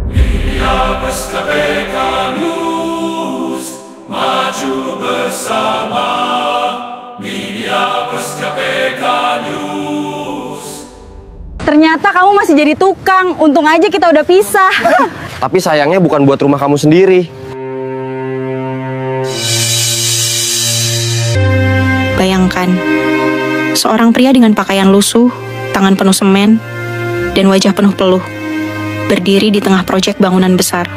Minneapolis KPK News, maju bersama. Minneapolis KPK News. Ternyata kamu masih jadi tukang. Untung aja kita udah pisah. Tapi sayangnya bukan buat rumah kamu sendiri. Bayangkan, seorang pria dengan pakaian lusuh, tangan penuh semen, dan wajah penuh peluh, berdiri di tengah proyek bangunan besar.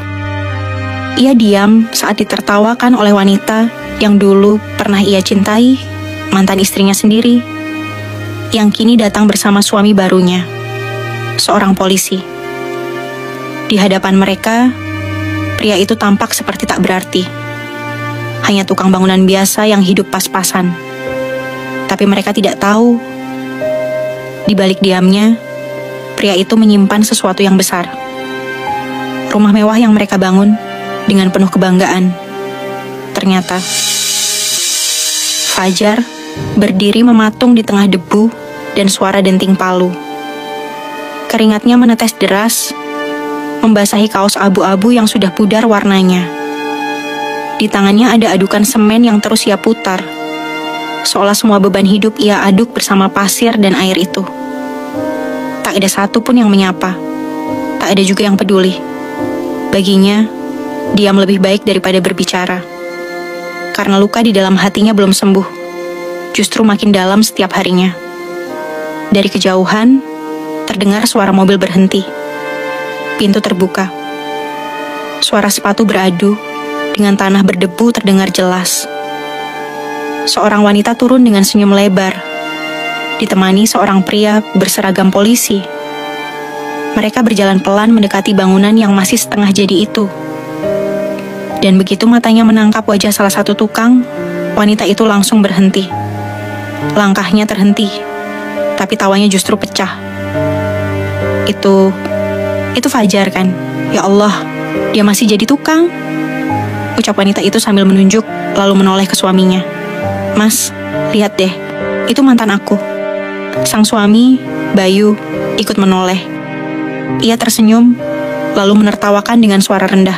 Ia diam saat ditertawakan oleh wanita yang dulu pernah ia cintai, mantan istrinya sendiri, yang kini datang bersama suami barunya, seorang polisi. Di hadapan mereka, pria itu tampak seperti tak berarti. Hanya tukang bangunan biasa yang hidup pas-pasan. Tapi mereka tidak tahu, di balik diamnya, pria itu menyimpan sesuatu yang besar. Rumah mewah yang mereka bangun dengan penuh kebanggaan. Ternyata, Fajar berdiri mematung di tengah debu dan suara denting palu. Keringatnya menetes deras, membasahi kaos abu-abu yang sudah pudar warnanya. Di tangannya ada adukan semen yang terus ia putar, seolah semua beban hidup ia aduk bersama pasir dan air itu. Tak ada satu pun yang menyapa, tak ada juga yang peduli. Baginya, diam lebih baik daripada berbicara. Karena luka di dalam hatinya belum sembuh, justru makin dalam setiap harinya. Dari kejauhan, terdengar suara mobil berhenti. Pintu terbuka. Suara sepatu beradu dengan tanah berdebu terdengar jelas. Seorang wanita turun dengan senyum lebar, ditemani seorang pria berseragam polisi. Mereka berjalan pelan mendekati bangunan yang masih setengah jadi itu. Dan begitu matanya menangkap wajah salah satu tukang, wanita itu langsung berhenti. Langkahnya terhenti, tapi tawanya justru pecah. Itu Fajar kan? Ya Allah, dia masih jadi tukang. Ucap wanita itu sambil menunjuk, lalu menoleh ke suaminya. Mas, lihat deh, itu mantan aku. Sang suami, Bayu, ikut menoleh. Ia tersenyum, lalu menertawakan dengan suara rendah.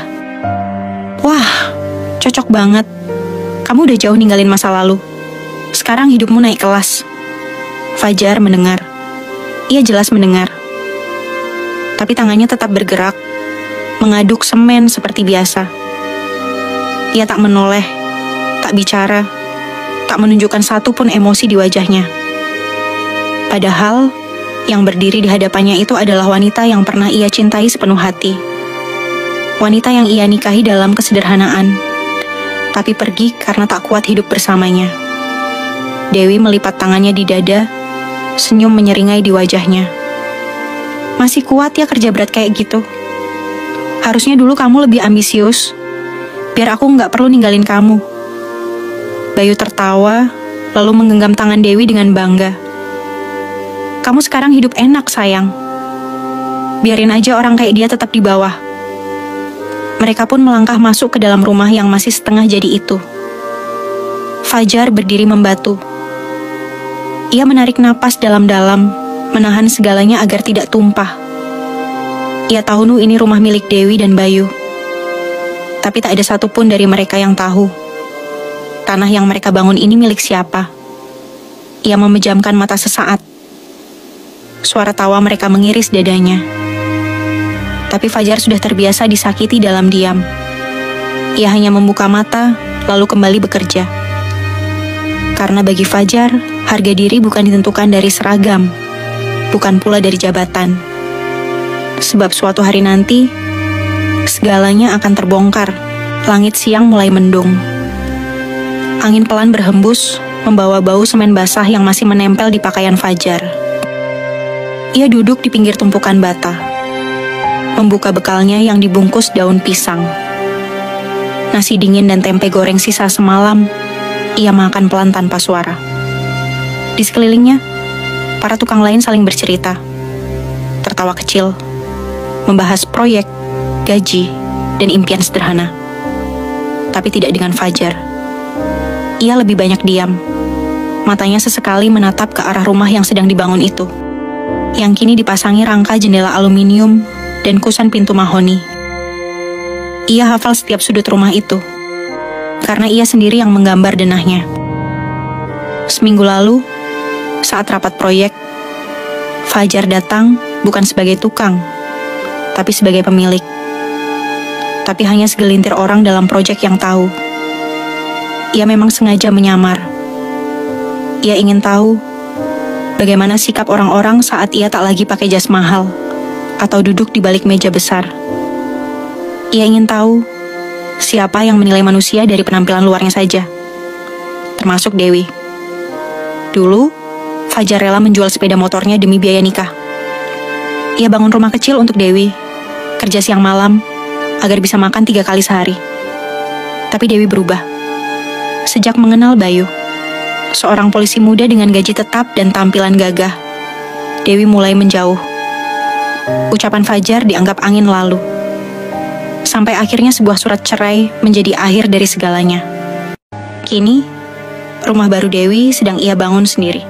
Wah, cocok banget. Kamu udah jauh ninggalin masa lalu. Sekarang hidupmu naik kelas. Fajar mendengar. Ia jelas mendengar. Tapi tangannya tetap bergerak, mengaduk semen seperti biasa. Ia tak menoleh, tak bicara, tak menunjukkan satu pun emosi di wajahnya. Padahal, yang berdiri di hadapannya itu adalah wanita yang pernah ia cintai sepenuh hati. Wanita yang ia nikahi dalam kesederhanaan, tapi pergi karena tak kuat hidup bersamanya. Dewi melipat tangannya di dada, senyum menyeringai di wajahnya. Masih kuat ya kerja berat kayak gitu. Harusnya dulu kamu lebih ambisius, biar aku nggak perlu ninggalin kamu. Bayu tertawa, lalu menggenggam tangan Dewi dengan bangga. Kamu sekarang hidup enak, sayang. Biarin aja orang kayak dia tetap di bawah. Mereka pun melangkah masuk ke dalam rumah yang masih setengah jadi itu. Fajar berdiri membatu. Ia menarik napas dalam-dalam, menahan segalanya agar tidak tumpah. Ia tahu ini rumah milik Dewi dan Bayu. Tapi tak ada satupun dari mereka yang tahu tanah yang mereka bangun ini milik siapa. Ia memejamkan mata sesaat. Suara tawa mereka mengiris dadanya. Tapi Fajar sudah terbiasa disakiti dalam diam. Ia hanya membuka mata, lalu kembali bekerja. Karena bagi Fajar, harga diri bukan ditentukan dari seragam, bukan pula dari jabatan. Sebab suatu hari nanti, segalanya akan terbongkar. Langit siang mulai mendung. Angin pelan berhembus, membawa bau semen basah yang masih menempel di pakaian Fajar. Ia duduk di pinggir tumpukan bata, membuka bekalnya yang dibungkus daun pisang. Nasi dingin dan tempe goreng sisa semalam, ia makan pelan tanpa suara. Di sekelilingnya, para tukang lain saling bercerita, tertawa kecil, membahas proyek, gaji, dan impian sederhana. Tapi tidak dengan Fajar. Ia lebih banyak diam. Matanya sesekali menatap ke arah rumah yang sedang dibangun itu, yang kini dipasangi rangka jendela aluminium dan kusen pintu mahoni. Ia hafal setiap sudut rumah itu, karena ia sendiri yang menggambar denahnya. Seminggu lalu, saat rapat proyek, Fajar datang bukan sebagai tukang, tapi sebagai pemilik. Tapi hanya segelintir orang dalam proyek yang tahu. Ia memang sengaja menyamar. Ia ingin tahu bagaimana sikap orang-orang saat ia tak lagi pakai jas mahal atau duduk di balik meja besar. Ia ingin tahu siapa yang menilai manusia dari penampilan luarnya saja, termasuk Dewi. Dulu, Fajar rela menjual sepeda motornya demi biaya nikah. Ia bangun rumah kecil untuk Dewi, kerja siang malam, agar bisa makan 3 kali sehari. Tapi Dewi berubah. Sejak mengenal Bayu, seorang polisi muda dengan gaji tetap dan tampilan gagah, Dewi mulai menjauh. Ucapan Fajar dianggap angin lalu. Sampai akhirnya sebuah surat cerai menjadi akhir dari segalanya. Kini, rumah baru Dewi sedang ia bangun sendiri.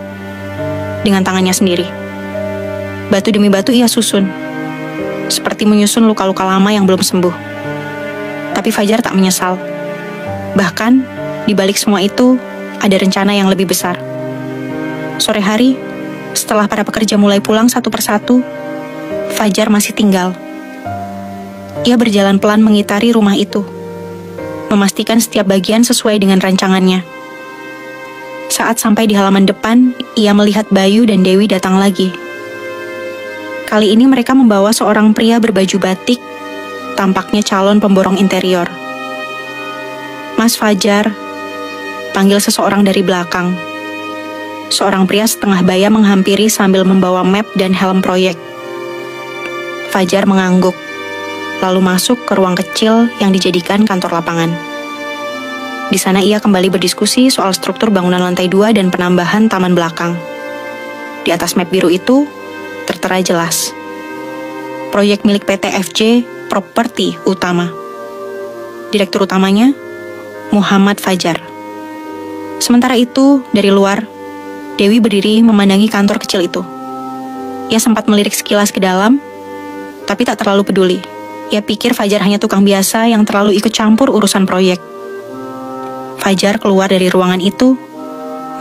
Dengan tangannya sendiri. Batu demi batu ia susun. Seperti menyusun luka-luka lama yang belum sembuh. Tapi Fajar tak menyesal. Bahkan, di balik semua itu, ada rencana yang lebih besar. Sore hari, setelah para pekerja mulai pulang satu persatu, Fajar masih tinggal. Ia berjalan pelan mengitari rumah itu, memastikan setiap bagian sesuai dengan rancangannya. Saat sampai di halaman depan, ia melihat Bayu dan Dewi datang lagi. Kali ini mereka membawa seorang pria berbaju batik, tampaknya calon pemborong interior. Mas Fajar, panggil seseorang dari belakang. Seorang pria setengah baya menghampiri sambil membawa map dan helm proyek. Fajar mengangguk, lalu masuk ke ruang kecil yang dijadikan kantor lapangan. Di sana ia kembali berdiskusi soal struktur bangunan lantai 2 dan penambahan taman belakang. Di atas map biru itu, tertera jelas. Proyek milik PT FJ Properti Utama. Direktur utamanya, Muhammad Fajar. Sementara itu, dari luar, Dewi berdiri memandangi kantor kecil itu. Ia sempat melirik sekilas ke dalam, tapi tak terlalu peduli. Ia pikir Fajar hanya tukang biasa yang terlalu ikut campur urusan proyek. Fajar keluar dari ruangan itu,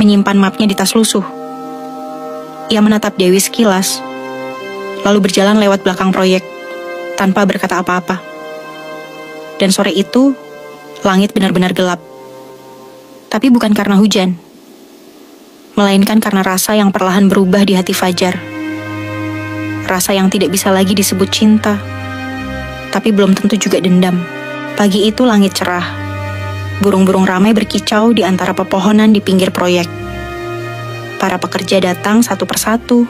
menyimpan mapnya di tas lusuh. Ia menatap Dewi sekilas, lalu berjalan lewat belakang proyek, tanpa berkata apa-apa. Dan sore itu, langit benar-benar gelap. Tapi bukan karena hujan, melainkan karena rasa yang perlahan berubah di hati Fajar. Rasa yang tidak bisa lagi disebut cinta, tapi belum tentu juga dendam. Pagi itu langit cerah. Burung-burung ramai berkicau di antara pepohonan di pinggir proyek. Para pekerja datang satu persatu,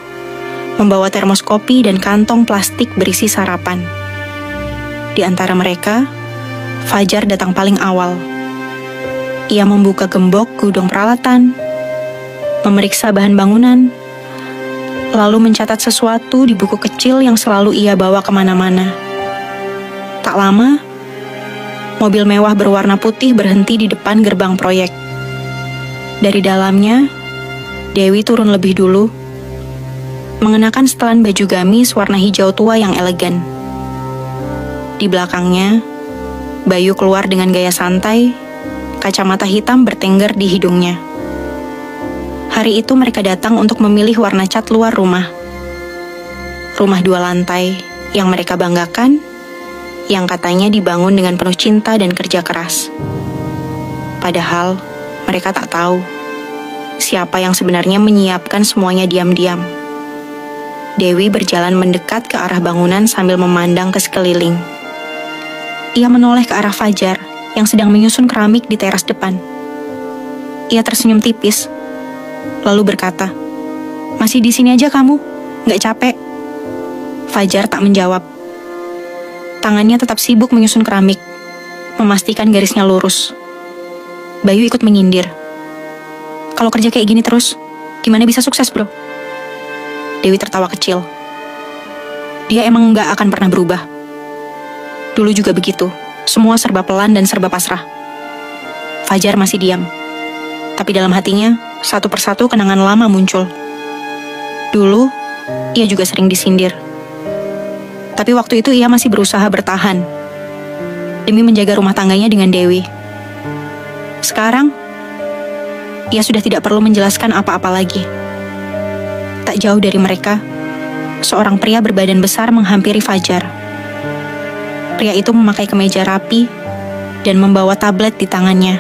membawa termos kopi dan kantong plastik berisi sarapan. Di antara mereka, Fajar datang paling awal. Ia membuka gembok gudang peralatan, memeriksa bahan bangunan, lalu mencatat sesuatu di buku kecil yang selalu ia bawa kemana-mana. Tak lama, mobil mewah berwarna putih berhenti di depan gerbang proyek. Dari dalamnya, Dewi turun lebih dulu, mengenakan setelan baju gamis warna hijau tua yang elegan. Di belakangnya, Bayu keluar dengan gaya santai, kacamata hitam bertengger di hidungnya. Hari itu mereka datang untuk memilih warna cat luar rumah. Rumah 2 lantai yang mereka banggakan, yang katanya dibangun dengan penuh cinta dan kerja keras. Padahal, mereka tak tahu siapa yang sebenarnya menyiapkan semuanya diam-diam. Dewi berjalan mendekat ke arah bangunan sambil memandang ke sekeliling. Ia menoleh ke arah Fajar yang sedang menyusun keramik di teras depan. Ia tersenyum tipis, lalu berkata, "Masih di sini aja kamu? Nggak capek?" Fajar tak menjawab. Tangannya tetap sibuk menyusun keramik, memastikan garisnya lurus. Bayu ikut menyindir. "Kalau kerja kayak gini terus, gimana bisa sukses, bro?" Dewi tertawa kecil. Dia emang nggak akan pernah berubah. Dulu juga begitu, semua serba pelan dan serba pasrah. Fajar masih diam. Tapi dalam hatinya, satu persatu kenangan lama muncul. Dulu, ia juga sering disindir. Tapi waktu itu ia masih berusaha bertahan. demi menjaga rumah tangganya dengan Dewi. Sekarang, ia sudah tidak perlu menjelaskan apa-apa lagi. Tak jauh dari mereka, seorang pria berbadan besar menghampiri Fajar. Pria itu memakai kemeja rapi dan membawa tablet di tangannya.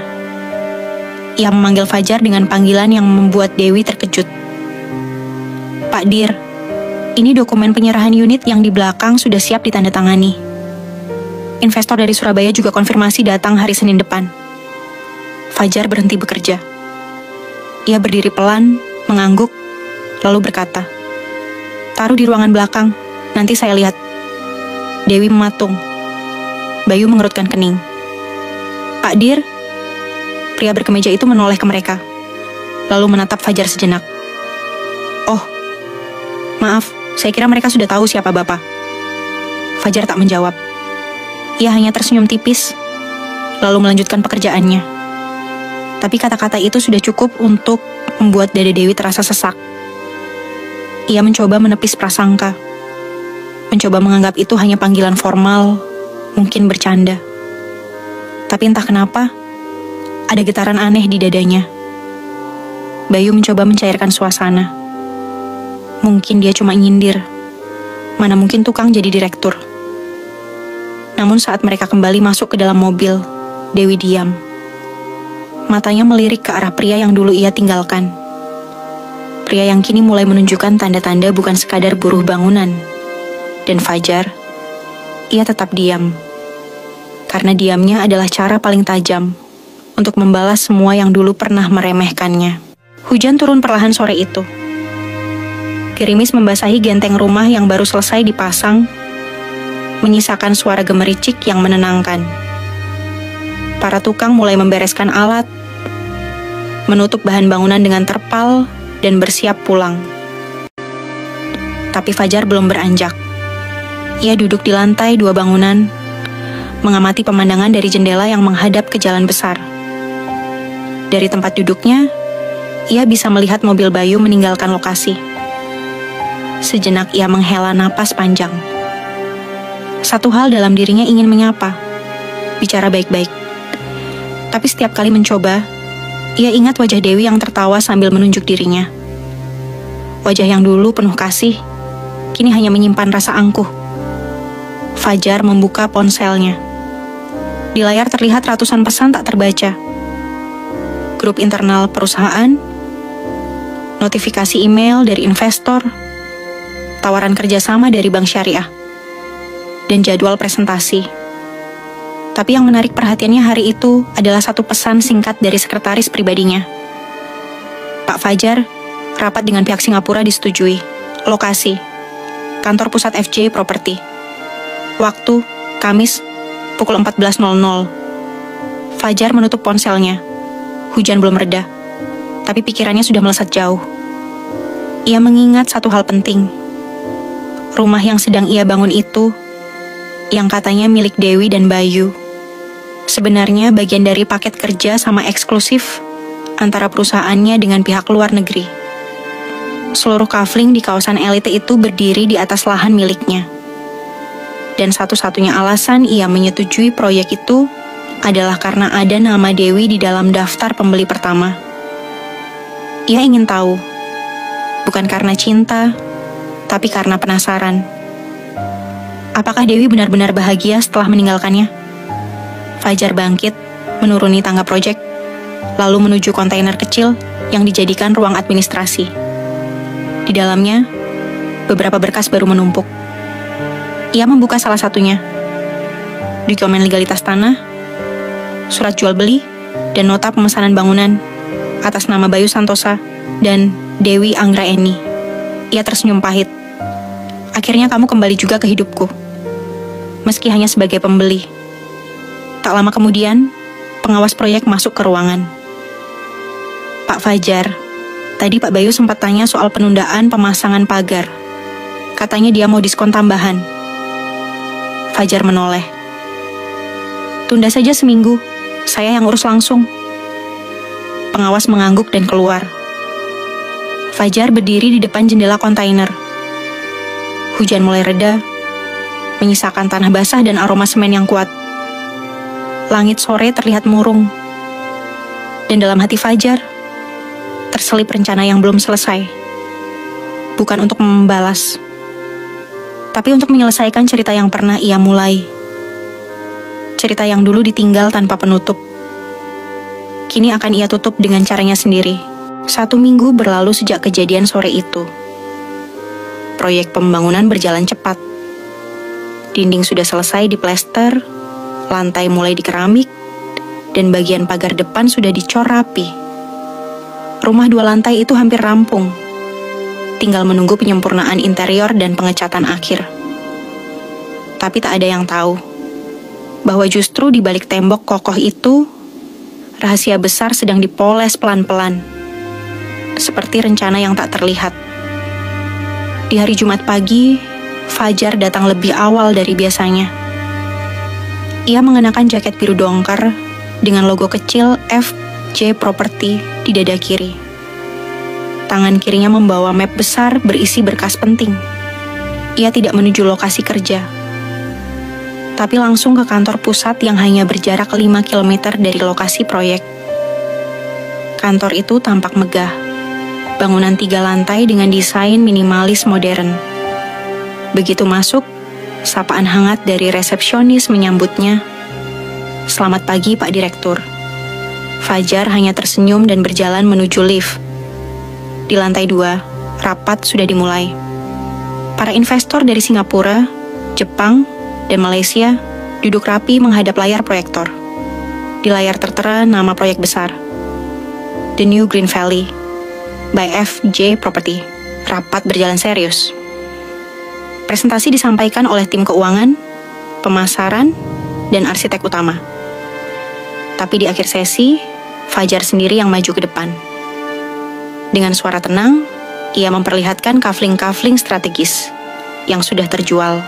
Ia memanggil Fajar dengan panggilan yang membuat Dewi terkejut. "Pak Dir, ini dokumen penyerahan unit yang di belakang sudah siap ditandatangani. Investor dari Surabaya juga konfirmasi datang hari Senin depan." Fajar berhenti bekerja. Ia berdiri pelan, mengangguk, lalu berkata, "Taruh di ruangan belakang, nanti saya lihat." Dewi mematung. Bayu mengerutkan kening. "Pak Dir." Pria berkemeja itu menoleh ke mereka, lalu menatap Fajar sejenak. "Oh, maaf, saya kira mereka sudah tahu siapa Bapak." Fajar tak menjawab. Ia hanya tersenyum tipis, lalu melanjutkan pekerjaannya. Tapi kata-kata itu sudah cukup untuk membuat dada Dewi terasa sesak. Ia mencoba menepis prasangka, mencoba menganggap itu hanya panggilan formal, mungkin bercanda. Tapi entah kenapa, ada getaran aneh di dadanya. Bayu mencoba mencairkan suasana. Mungkin dia cuma nyindir. Mana mungkin tukang jadi direktur. Namun saat mereka kembali masuk ke dalam mobil, Dewi diam. Matanya melirik ke arah pria yang dulu ia tinggalkan. Pria yang kini mulai menunjukkan tanda-tanda bukan sekadar buruh bangunan. Dan Fajar, ia tetap diam. Karena diamnya adalah cara paling tajam untuk membalas semua yang dulu pernah meremehkannya. Hujan turun perlahan sore itu. Gerimis membasahi genteng rumah yang baru selesai dipasang, menyisakan suara gemericik yang menenangkan. Para tukang mulai membereskan alat, menutup bahan bangunan dengan terpal, dan bersiap pulang. Tapi Fajar belum beranjak. Ia duduk di lantai 2 bangunan, mengamati pemandangan dari jendela yang menghadap ke jalan besar. Dari tempat duduknya, ia bisa melihat mobil Bayu meninggalkan lokasi. Sejenak ia menghela napas panjang. Satu hal dalam dirinya ingin menyapa, bicara baik-baik. Tapi setiap kali mencoba, ia ingat wajah Dewi yang tertawa sambil menunjuk dirinya. Wajah yang dulu penuh kasih, kini hanya menyimpan rasa angkuh. Fajar membuka ponselnya. Di layar terlihat ratusan pesan tak terbaca. Grup internal perusahaan, notifikasi email dari investor, tawaran kerjasama dari bank syariah, dan jadwal presentasi. Tapi yang menarik perhatiannya hari itu adalah satu pesan singkat dari sekretaris pribadinya. "Pak Fajar, rapat dengan pihak Singapura disetujui. Lokasi, kantor pusat FJ Property. Waktu, Kamis, pukul 14.00. Fajar menutup ponselnya. Hujan belum reda, tapi pikirannya sudah melesat jauh. Ia mengingat satu hal penting. Rumah yang sedang ia bangun itu, yang katanya milik Dewi dan Bayu, sebenarnya bagian dari paket kerja sama eksklusif antara perusahaannya dengan pihak luar negeri. Seluruh kafling di kawasan elite itu berdiri di atas lahan miliknya. Dan satu-satunya alasan ia menyetujui proyek itu adalah karena ada nama Dewi di dalam daftar pembeli pertama. Ia ingin tahu, bukan karena cinta, tapi karena penasaran. Apakah Dewi benar-benar bahagia setelah meninggalkannya? Fajar bangkit, menuruni tangga proyek, lalu menuju kontainer kecil yang dijadikan ruang administrasi. Di dalamnya, beberapa berkas baru menumpuk. Ia membuka salah satunya. Dokumen legalitas tanah, surat jual beli, dan nota pemesanan bangunan atas nama Bayu Santosa dan Dewi Anggraeni. Ia tersenyum pahit. "Akhirnya kamu kembali juga ke hidupku, meski hanya sebagai pembeli." Tak lama kemudian, pengawas proyek masuk ke ruangan. "Pak Fajar, tadi Pak Bayu sempat tanya soal penundaan pemasangan pagar. Katanya dia mau diskon tambahan." Fajar menoleh. "Tunda saja seminggu, saya yang urus langsung." Pengawas mengangguk dan keluar. Fajar berdiri di depan jendela kontainer. Hujan mulai reda, menyisakan tanah basah dan aroma semen yang kuat. langit sore terlihat murung. Dan dalam hati Fajar, terselip rencana yang belum selesai. Bukan untuk membalas, tapi untuk menyelesaikan cerita yang pernah ia mulai. Cerita yang dulu ditinggal tanpa penutup. Kini akan ia tutup dengan caranya sendiri. 1 minggu berlalu sejak kejadian sore itu. Proyek pembangunan berjalan cepat. Dinding sudah selesai diplester, lantai mulai dikeramik, dan bagian pagar depan sudah dicor rapi. Rumah 2 lantai itu hampir rampung. Tinggal menunggu penyempurnaan interior dan pengecatan akhir. Tapi tak ada yang tahu bahwa justru di balik tembok kokoh itu, rahasia besar sedang dipoles pelan-pelan, seperti rencana yang tak terlihat. Di hari Jumat pagi, Fajar datang lebih awal dari biasanya. Ia mengenakan jaket biru dongker dengan logo kecil FJ Property di dada kiri. Tangan kirinya membawa map besar berisi berkas penting. Ia tidak menuju lokasi kerja, tapi langsung ke kantor pusat yang hanya berjarak 5 km dari lokasi proyek. Kantor itu tampak megah. Bangunan 3 lantai dengan desain minimalis modern. Begitu masuk, sapaan hangat dari resepsionis menyambutnya. "Selamat pagi, Pak Direktur." Fajar hanya tersenyum dan berjalan menuju lift. Di lantai 2, rapat sudah dimulai. Para investor dari Singapura, Jepang, dan Malaysia duduk rapi menghadap layar proyektor. Di layar tertera nama proyek besar, The New Green Valley by FJ Property. Rapat berjalan serius. Presentasi disampaikan oleh tim keuangan, pemasaran, dan arsitek utama. Tapi di akhir sesi, Fajar sendiri yang maju ke depan. Dengan suara tenang, ia memperlihatkan kafling-kafling strategis yang sudah terjual,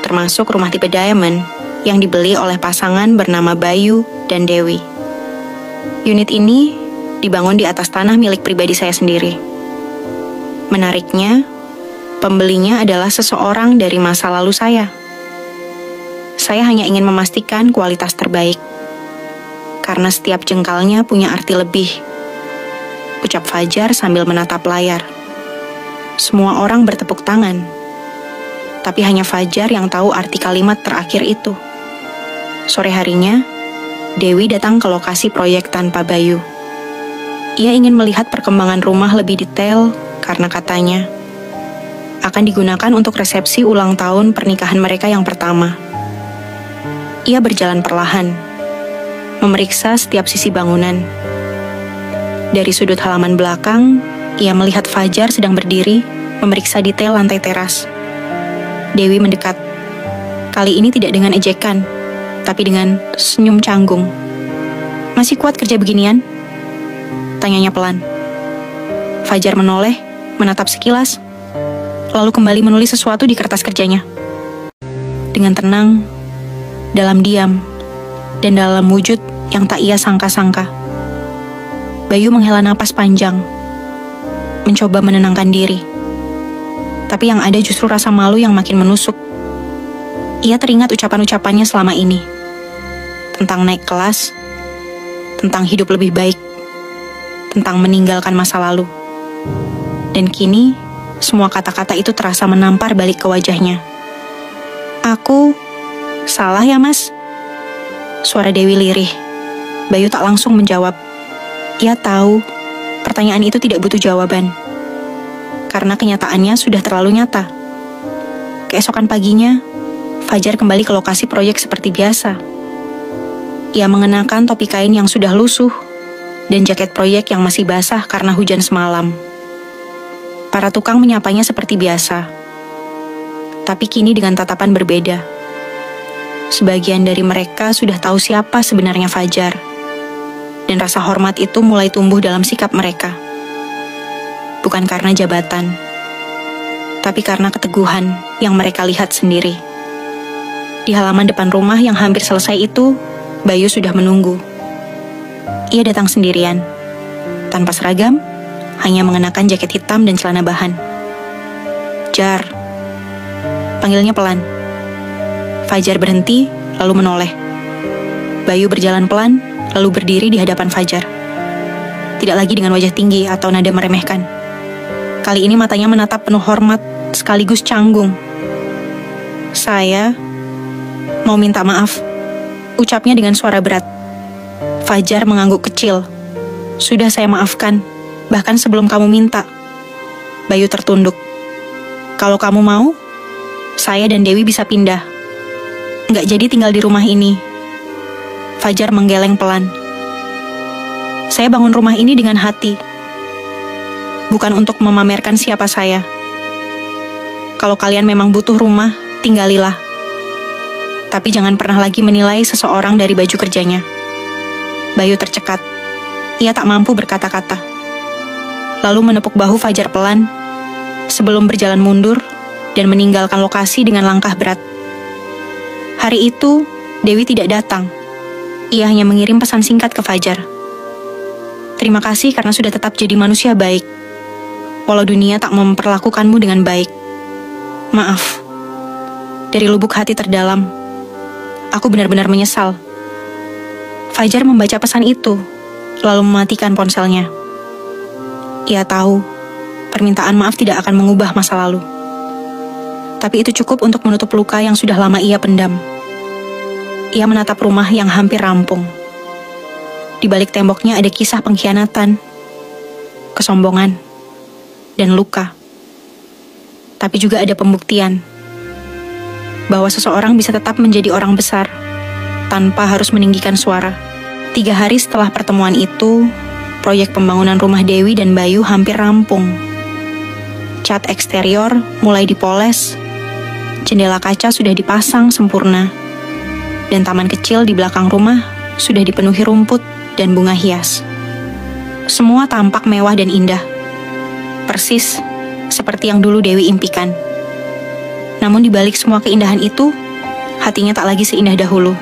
termasuk rumah tipe diamond yang dibeli oleh pasangan bernama Bayu dan Dewi. Unit ini dibangun di atas tanah milik pribadi saya sendiri. Menariknya, pembelinya adalah seseorang dari masa lalu saya. Saya hanya ingin memastikan kualitas terbaik, karena setiap jengkalnya punya arti lebih, ucap Fajar sambil menatap layar. Semua orang bertepuk tangan, tapi hanya Fajar yang tahu arti kalimat terakhir itu. Sore harinya, Dewi datang ke lokasi proyek tanpa Bayu. Ia ingin melihat perkembangan rumah lebih detail karena katanya akan digunakan untuk resepsi ulang tahun pernikahan mereka yang pertama. Ia berjalan perlahan, memeriksa setiap sisi bangunan. Dari sudut halaman belakang, ia melihat Fajar sedang berdiri memeriksa detail lantai teras. Dewi mendekat. Kali ini tidak dengan ejekan, tapi dengan senyum canggung. "Masih kuat kerja beginian?" tanyanya pelan. Fajar menoleh, menatap sekilas, lalu kembali menulis sesuatu di kertas kerjanya. Dengan tenang, dalam diam, dan dalam wujud yang tak ia sangka-sangka. Bayu menghela napas panjang, mencoba menenangkan diri. Tapi yang ada justru rasa malu yang makin menusuk. Ia teringat ucapan-ucapannya selama ini. Tentang naik kelas, tentang hidup lebih baik, tentang meninggalkan masa lalu. Dan kini, semua kata-kata itu terasa menampar balik ke wajahnya. "Aku salah ya, Mas?" Suara Dewi lirih. Bayu tak langsung menjawab. Ia tahu pertanyaan itu tidak butuh jawaban, karena kenyataannya sudah terlalu nyata. Keesokan paginya, Fajar kembali ke lokasi proyek seperti biasa. Ia mengenakan topi kain yang sudah lusuh dan jaket proyek yang masih basah karena hujan semalam. Para tukang menyapanya seperti biasa, tapi kini dengan tatapan berbeda. Sebagian dari mereka sudah tahu siapa sebenarnya Fajar, dan rasa hormat itu mulai tumbuh dalam sikap mereka. Bukan karena jabatan, tapi karena keteguhan yang mereka lihat sendiri. Di halaman depan rumah yang hampir selesai itu, Bayu sudah menunggu. Ia datang sendirian, tanpa seragam, hanya mengenakan jaket hitam dan celana bahan. "Jar," panggilnya pelan. Fajar berhenti, lalu menoleh. Bayu berjalan pelan, lalu berdiri di hadapan Fajar. Tidak lagi dengan wajah tinggi atau nada meremehkan. Kali ini matanya menatap penuh hormat, sekaligus canggung. "Saya mau minta maaf," ucapnya dengan suara berat. Fajar mengangguk kecil. "Sudah saya maafkan, bahkan sebelum kamu minta." Bayu tertunduk. "Kalau kamu mau, saya dan Dewi bisa pindah. Nggak jadi tinggal di rumah ini." Fajar menggeleng pelan. "Saya bangun rumah ini dengan hati. Bukan untuk memamerkan siapa saya. Kalau kalian memang butuh rumah, tinggalilah. Tapi jangan pernah lagi menilai seseorang dari baju kerjanya." Bayu tercekat. Ia tak mampu berkata-kata. Lalu menepuk bahu Fajar pelan, sebelum berjalan mundur dan meninggalkan lokasi dengan langkah berat. Hari itu, Dewi tidak datang. Ia hanya mengirim pesan singkat ke Fajar. "Terima kasih karena sudah tetap jadi manusia baik. Walau dunia tak memperlakukanmu dengan baik. Maaf. Dari lubuk hati terdalam, aku benar-benar menyesal." Fajar membaca pesan itu, lalu mematikan ponselnya. Ia tahu, permintaan maaf tidak akan mengubah masa lalu. Tapi itu cukup untuk menutup luka yang sudah lama ia pendam. Ia menatap rumah yang hampir rampung. Di balik temboknya ada kisah pengkhianatan, kesombongan, dan luka. Tapi juga ada pembuktian bahwa seseorang bisa tetap menjadi orang besar tanpa harus meninggikan suara. 3 hari setelah pertemuan itu, proyek pembangunan rumah Dewi dan Bayu hampir rampung. Cat eksterior mulai dipoles, jendela kaca sudah dipasang sempurna, dan taman kecil di belakang rumah sudah dipenuhi rumput dan bunga hias. Semua tampak mewah dan indah, persis seperti yang dulu Dewi impikan. Namun di balik semua keindahan itu, hatinya tak lagi seindah dahulu.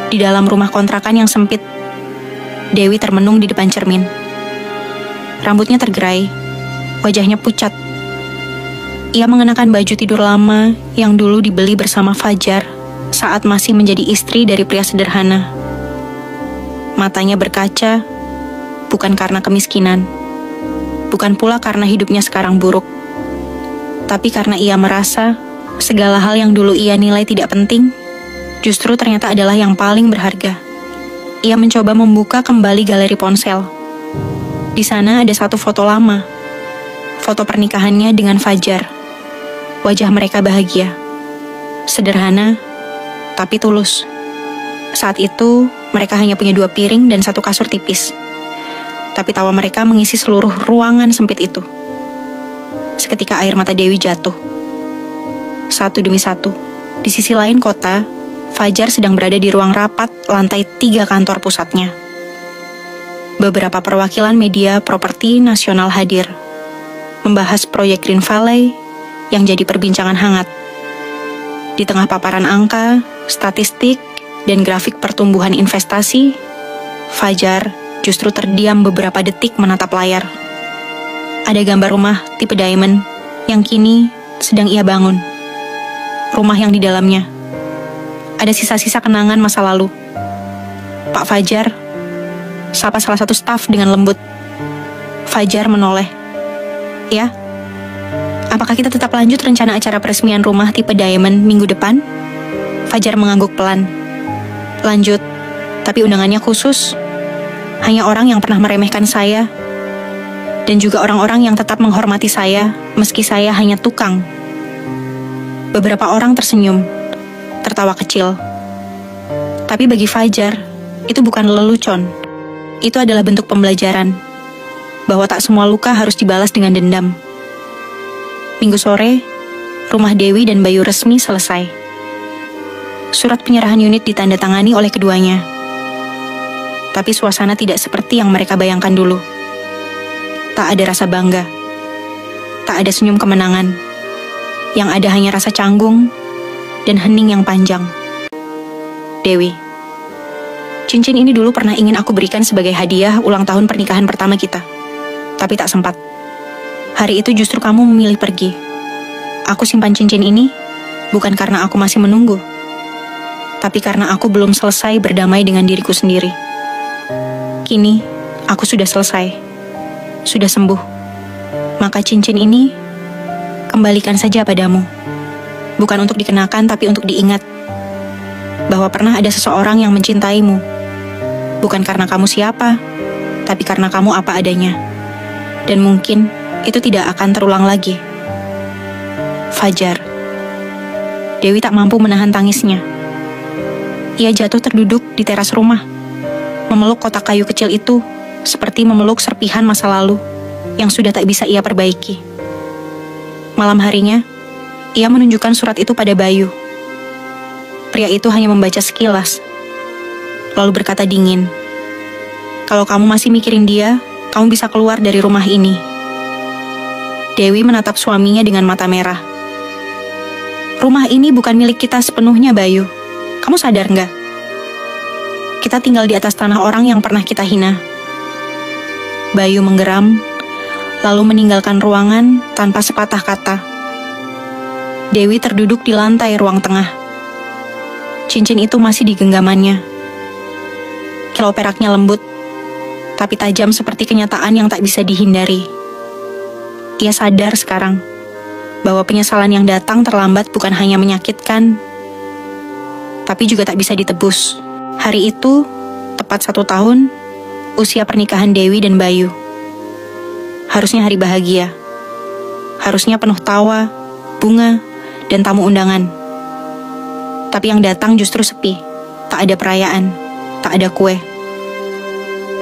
Di dalam rumah kontrakan yang sempit, Dewi termenung di depan cermin. Rambutnya tergerai, wajahnya pucat. Ia mengenakan baju tidur lama yang dulu dibeli bersama Fajar saat masih menjadi istri dari pria sederhana. Matanya berkaca, bukan karena kemiskinan, bukan pula karena hidupnya sekarang buruk, tapi karena ia merasa segala hal yang dulu ia nilai tidak penting, justru ternyata adalah yang paling berharga. Ia mencoba membuka kembali galeri ponsel. Di sana ada satu foto lama, foto pernikahannya dengan Fajar. Wajah mereka bahagia, sederhana, tapi tulus. Saat itu, mereka hanya punya 2 piring dan 1 kasur tipis. Tapi tawa mereka mengisi seluruh ruangan sempit itu. Seketika air mata Dewi jatuh. Satu demi satu, di sisi lain kota, Fajar sedang berada di ruang rapat lantai 3 kantor pusatnya. Beberapa perwakilan media properti nasional hadir, membahas proyek Green Valley yang jadi perbincangan hangat. Di tengah paparan angka, statistik, dan grafik pertumbuhan investasi, Fajar justru terdiam beberapa detik menatap layar. Ada gambar rumah tipe diamond yang kini sedang ia bangun. Rumah yang di dalamnya ada sisa-sisa kenangan masa lalu. "Pak Fajar," sapa salah satu staf dengan lembut. Fajar menoleh. "Ya, apakah kita tetap lanjut rencana acara peresmian rumah tipe diamond minggu depan?" Fajar mengangguk pelan. "Lanjut, tapi undangannya khusus. Hanya orang yang pernah meremehkan saya, dan juga orang-orang yang tetap menghormati saya, meski saya hanya tukang." Beberapa orang tersenyum, tertawa kecil. Tapi bagi Fajar, itu bukan lelucon. Itu adalah bentuk pembelajaran, bahwa tak semua luka harus dibalas dengan dendam. Minggu sore, rumah Dewi dan Bayu resmi selesai. Surat penyerahan unit ditandatangani oleh keduanya. Tapi suasana tidak seperti yang mereka bayangkan dulu. Tak ada rasa bangga. Tak ada senyum kemenangan. Yang ada hanya rasa canggung dan hening yang panjang. "Dewi, cincin ini dulu pernah ingin aku berikan sebagai hadiah ulang tahun pernikahan pertama kita. Tapi tak sempat. Hari itu justru kamu memilih pergi. Aku simpan cincin ini bukan karena aku masih menunggu, Tapi karena aku belum selesai berdamai dengan diriku sendiri. Kini, aku sudah selesai. Sudah sembuh. Maka cincin ini, kembalikan saja padamu. Bukan untuk dikenakan, tapi untuk diingat. Bahwa pernah ada seseorang yang mencintaimu. Bukan karena kamu siapa, tapi karena kamu apa adanya. Dan mungkin, itu tidak akan terulang lagi. Fajar. Dewi tak mampu menahan tangisnya. Ia jatuh terduduk di teras rumah, memeluk kotak kayu kecil itu seperti memeluk serpihan masa lalu yang sudah tak bisa ia perbaiki. Malam harinya, ia menunjukkan surat itu pada Bayu. Pria itu hanya membaca sekilas, lalu berkata dingin, "Kalau kamu masih mikirin dia, kamu bisa keluar dari rumah ini." Dewi menatap suaminya dengan mata merah. "Rumah ini bukan milik kita sepenuhnya, Bayu. Kamu sadar nggak? Kita tinggal di atas tanah orang yang pernah kita hina." Bayu menggeram, lalu meninggalkan ruangan tanpa sepatah kata. Dewi terduduk di lantai ruang tengah. Cincin itu masih di genggamannya. Kilau peraknya lembut, tapi tajam seperti kenyataan yang tak bisa dihindari. Ia sadar sekarang bahwa penyesalan yang datang terlambat bukan hanya menyakitkan, tapi juga tak bisa ditebus. Hari itu, tepat 1 tahun, usia pernikahan Dewi dan Bayu. Harusnya hari bahagia. Harusnya penuh tawa, bunga, dan tamu undangan. Tapi yang datang justru sepi. Tak ada perayaan, tak ada kue.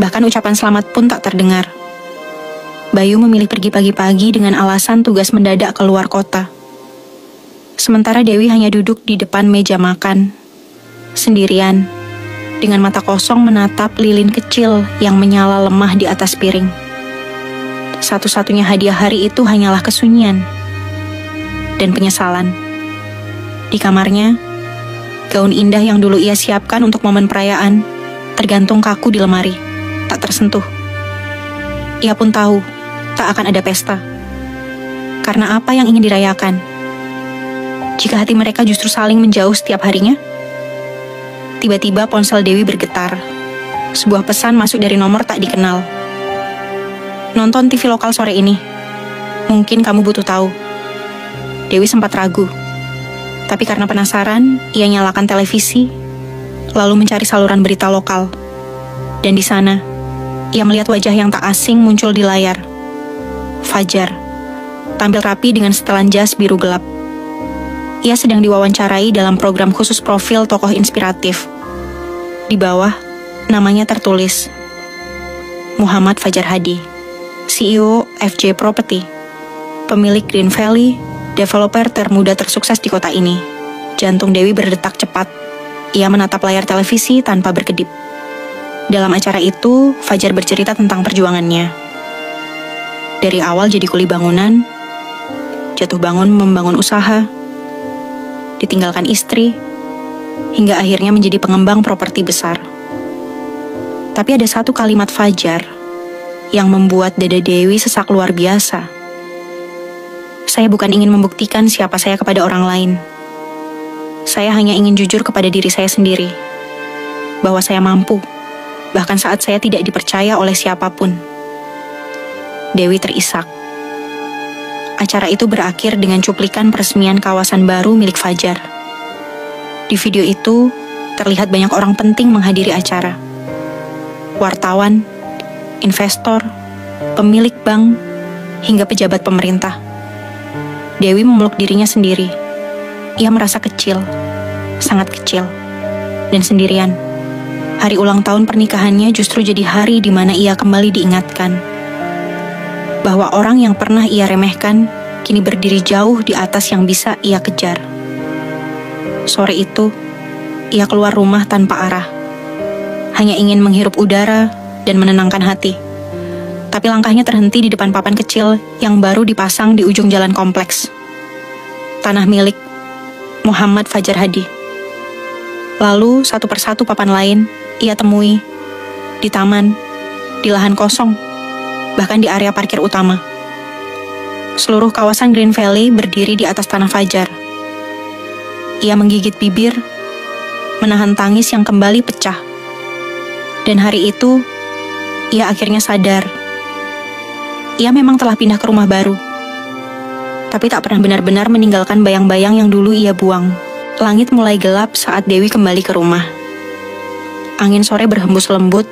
Bahkan ucapan selamat pun tak terdengar. Bayu memilih pergi pagi-pagi dengan alasan tugas mendadak keluar kota. Sementara Dewi hanya duduk di depan meja makan, sendirian, dengan mata kosong menatap lilin kecil yang menyala lemah di atas piring. Satu-satunya hadiah hari itu hanyalah kesunyian dan penyesalan. Di kamarnya, gaun indah yang dulu ia siapkan untuk momen perayaan tergantung kaku di lemari, tak tersentuh. Ia pun tahu tak akan ada pesta. Karena apa yang ingin dirayakan? Jika hati mereka justru saling menjauh setiap harinya? Tiba-tiba ponsel Dewi bergetar. Sebuah pesan masuk dari nomor tak dikenal. "Nonton TV lokal sore ini. Mungkin kamu butuh tahu." Dewi sempat ragu. Tapi karena penasaran, ia nyalakan televisi, lalu mencari saluran berita lokal. Dan di sana, ia melihat wajah yang tak asing muncul di layar. Fajar, tampil rapi dengan setelan jas biru gelap. Ia sedang diwawancarai dalam program khusus profil tokoh inspiratif. Di bawah, namanya tertulis, Muhammad Fajar Hadi, CEO FJ Property, pemilik Green Valley, developer termuda tersukses di kota ini. Jantung Dewi berdetak cepat. Ia menatap layar televisi tanpa berkedip. Dalam acara itu, Fajar bercerita tentang perjuangannya. Dari awal jadi kuli bangunan, jatuh bangun membangun usaha, ditinggalkan istri, hingga akhirnya menjadi pengembang properti besar. Tapi ada satu kalimat Fajar yang membuat dada Dewi sesak luar biasa. "Saya bukan ingin membuktikan siapa saya kepada orang lain. Saya hanya ingin jujur kepada diri saya sendiri, bahwa saya mampu, bahkan saat saya tidak dipercaya oleh siapapun." Dewi terisak. Acara itu berakhir dengan cuplikan peresmian kawasan baru milik Fajar. Di video itu, terlihat banyak orang penting menghadiri acara. Wartawan, investor, pemilik bank, hingga pejabat pemerintah. Dewi memeluk dirinya sendiri. Ia merasa kecil, sangat kecil, dan sendirian. Hari ulang tahun pernikahannya justru jadi hari di mana ia kembali diingatkan bahwa orang yang pernah ia remehkan kini berdiri jauh di atas yang bisa ia kejar. Sore itu, ia keluar rumah tanpa arah. Hanya ingin menghirup udara dan menenangkan hati. Tapi langkahnya terhenti di depan papan kecil yang baru dipasang di ujung jalan kompleks. Tanah milik Muhammad Fajar Hadi. Lalu satu persatu papan lain ia temui di taman, di lahan kosong, bahkan di area parkir utama. Seluruh kawasan Green Valley berdiri di atas tanah Fajar. Ia menggigit bibir, menahan tangis yang kembali pecah. Dan hari itu, ia akhirnya sadar. Ia memang telah pindah ke rumah baru, tapi tak pernah benar-benar meninggalkan bayang-bayang yang dulu ia buang. Langit mulai gelap saat Dewi kembali ke rumah. Angin sore berhembus lembut,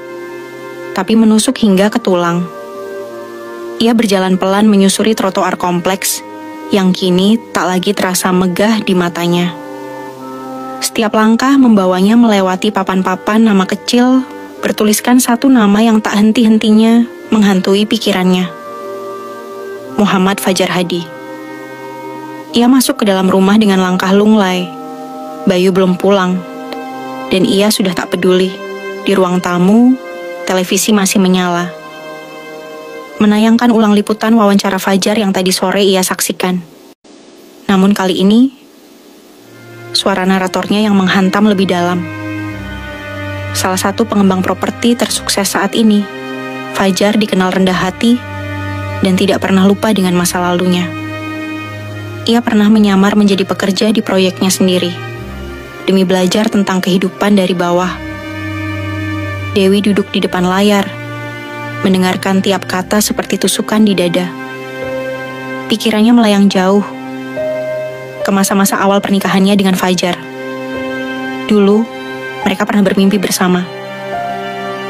tapi menusuk hingga ke tulang. Ia berjalan pelan menyusuri trotoar kompleks yang kini tak lagi terasa megah di matanya. Setiap langkah membawanya melewati papan-papan nama kecil bertuliskan satu nama yang tak henti-hentinya menghantui pikirannya. Muhammad Fajar Hadi. Ia masuk ke dalam rumah dengan langkah lunglai. Bayu belum pulang, dan ia sudah tak peduli. Di ruang tamu, televisi masih menyala, menayangkan ulang liputan wawancara Fajar yang tadi sore ia saksikan. Namun kali ini, suara naratornya yang menghantam lebih dalam. Salah satu pengembang properti tersukses saat ini, Fajar dikenal rendah hati dan tidak pernah lupa dengan masa lalunya. Ia pernah menyamar menjadi pekerja di proyeknya sendiri, demi belajar tentang kehidupan dari bawah. Dewi duduk di depan layar, mendengarkan tiap kata seperti tusukan di dada. Pikirannya melayang jauh, ke masa-masa awal pernikahannya dengan Fajar. Dulu, mereka pernah bermimpi bersama.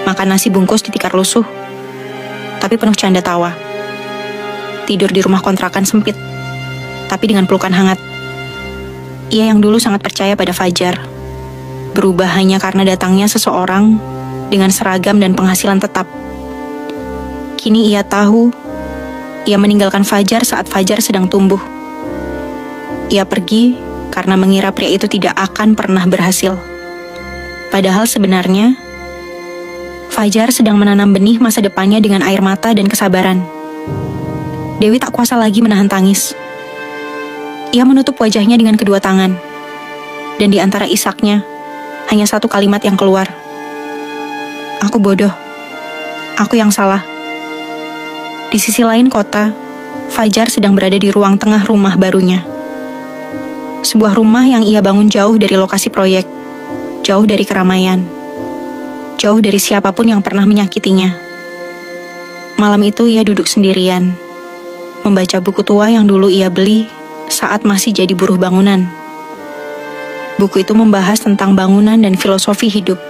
Makan nasi bungkus di tikar lusuh, tapi penuh canda tawa. Tidur di rumah kontrakan sempit, tapi dengan pelukan hangat. Ia yang dulu sangat percaya pada Fajar, berubah hanya karena datangnya seseorang dengan seragam dan penghasilan tetap. Kini ia tahu, ia meninggalkan Fajar saat Fajar sedang tumbuh. Ia pergi karena mengira pria itu tidak akan pernah berhasil. Padahal sebenarnya, Fajar sedang menanam benih masa depannya dengan air mata dan kesabaran. Dewi tak kuasa lagi menahan tangis. Ia menutup wajahnya dengan kedua tangan, dan di antara isaknya, hanya satu kalimat yang keluar. Aku bodoh. Aku yang salah. Di sisi lain kota, Fajar sedang berada di ruang tengah rumah barunya. Sebuah rumah yang ia bangun jauh dari lokasi proyek, jauh dari keramaian, jauh dari siapapun yang pernah menyakitinya. Malam itu ia duduk sendirian, membaca buku tua yang dulu ia beli saat masih jadi buruh bangunan. Buku itu membahas tentang bangunan dan filosofi hidup.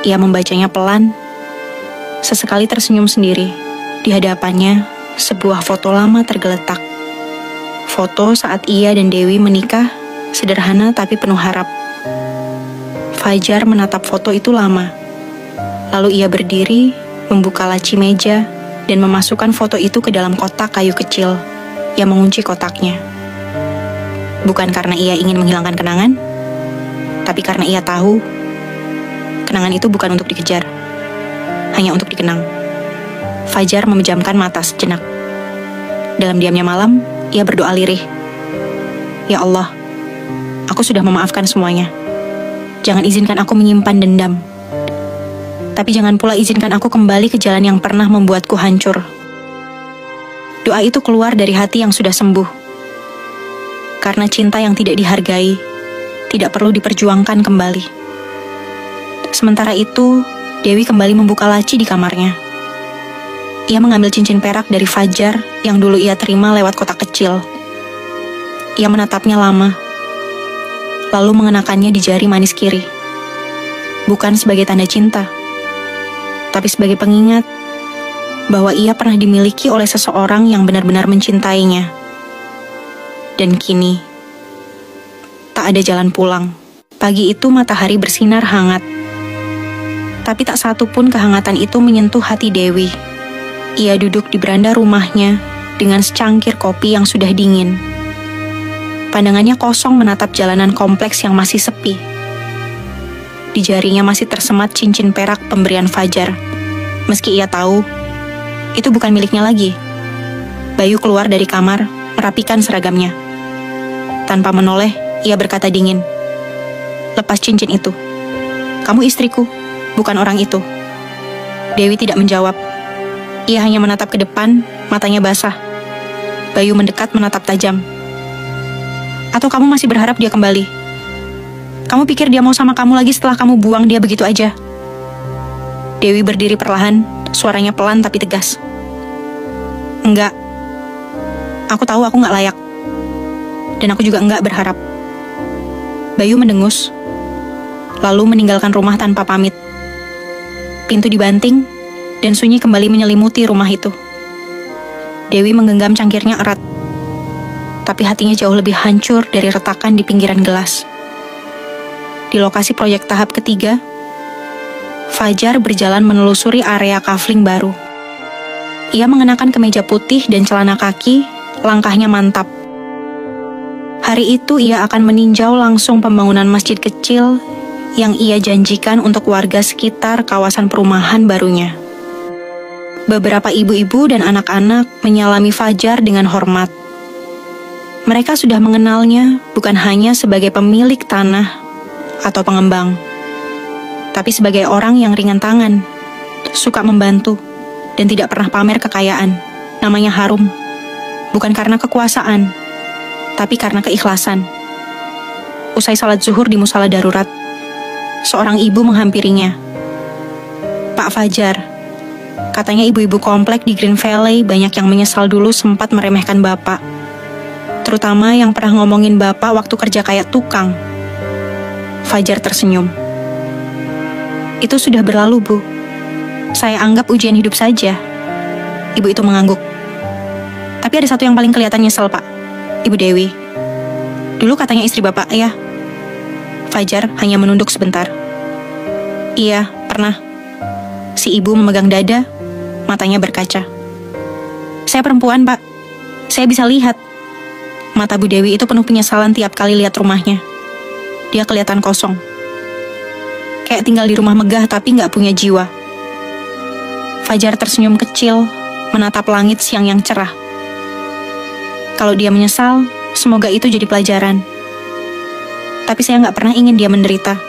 Ia membacanya pelan, sesekali tersenyum sendiri. Di hadapannya, sebuah foto lama tergeletak. Foto saat ia dan Dewi menikah, sederhana tapi penuh harap. Fajar menatap foto itu lama. Lalu ia berdiri, membuka laci meja, dan memasukkan foto itu ke dalam kotak kayu kecil yang mengunci kotaknya. Bukan karena ia ingin menghilangkan kenangan, tapi karena ia tahu kenangan itu bukan untuk dikejar, hanya untuk dikenang. Fajar memejamkan mata sejenak. Dalam diamnya malam, ia berdoa lirih. Ya Allah, aku sudah memaafkan semuanya. Jangan izinkan aku menyimpan dendam. Tapi jangan pula izinkan aku kembali ke jalan yang pernah membuatku hancur. Doa itu keluar dari hati yang sudah sembuh. Karena cinta yang tidak dihargai, tidak perlu diperjuangkan kembali. Sementara itu, Dewi kembali membuka laci di kamarnya. Ia mengambil cincin perak dari Fajar yang dulu ia terima lewat kotak kecil. Ia menatapnya lama, lalu mengenakannya di jari manis kiri. Bukan sebagai tanda cinta, tapi sebagai pengingat bahwa ia pernah dimiliki oleh seseorang yang benar-benar mencintainya. Dan kini, tak ada jalan pulang. Pagi itu matahari bersinar hangat, tapi tak satu pun kehangatan itu menyentuh hati Dewi. Ia duduk di beranda rumahnya dengan secangkir kopi yang sudah dingin. Pandangannya kosong menatap jalanan kompleks yang masih sepi. Di jarinya masih tersemat cincin perak pemberian Fajar. Meski ia tahu, itu bukan miliknya lagi. Bayu keluar dari kamar, merapikan seragamnya. Tanpa menoleh, ia berkata dingin, "Lepas cincin itu. Kamu istriku, bukan orang itu." Dewi tidak menjawab. Ia hanya menatap ke depan, matanya basah. Bayu mendekat menatap tajam. "Atau kamu masih berharap dia kembali? Kamu pikir dia mau sama kamu lagi setelah kamu buang dia begitu aja? Dewi berdiri perlahan, suaranya pelan tapi tegas. Enggak. Aku tahu aku nggak layak. Dan aku juga nggak berharap. Bayu mendengus, lalu meninggalkan rumah tanpa pamit. Pintu dibanting, dan sunyi kembali menyelimuti rumah itu. Dewi menggenggam cangkirnya erat, tapi hatinya jauh lebih hancur dari retakan di pinggiran gelas. Di lokasi proyek tahap ketiga, Fajar berjalan menelusuri area kafling baru. Ia mengenakan kemeja putih dan celana kaki, langkahnya mantap. Hari itu ia akan meninjau langsung pembangunan masjid kecil yang ia janjikan untuk warga sekitar kawasan perumahan barunya. Beberapa ibu-ibu dan anak-anak menyalami Fajar dengan hormat. Mereka sudah mengenalnya bukan hanya sebagai pemilik tanah atau pengembang, tapi sebagai orang yang ringan tangan, suka membantu, dan tidak pernah pamer kekayaan. Namanya harum, bukan karena kekuasaan, tapi karena keikhlasan. Usai salat zuhur di musala darurat, seorang ibu menghampirinya. Pak Fajar, katanya ibu-ibu komplek di Green Valley banyak yang menyesal dulu sempat meremehkan Bapak. Terutama yang pernah ngomongin Bapak waktu kerja kayak tukang. Fajar tersenyum. Itu sudah berlalu, Bu. Saya anggap ujian hidup saja. Ibu itu mengangguk. Tapi ada satu yang paling kelihatan nyesel, Pak. Ibu Dewi. Dulu katanya istri Bapak, ya. Fajar hanya menunduk sebentar. Iya, pernah. Si ibu memegang dada, matanya berkaca. Saya perempuan, Pak. Saya bisa lihat. Mata Bu Dewi itu penuh penyesalan tiap kali lihat rumahnya. Dia kelihatan kosong. Kayak tinggal di rumah megah tapi nggak punya jiwa. Fajar tersenyum kecil, menatap langit siang yang cerah. Kalau dia menyesal, semoga itu jadi pelajaran. Tapi saya nggak pernah ingin dia menderita.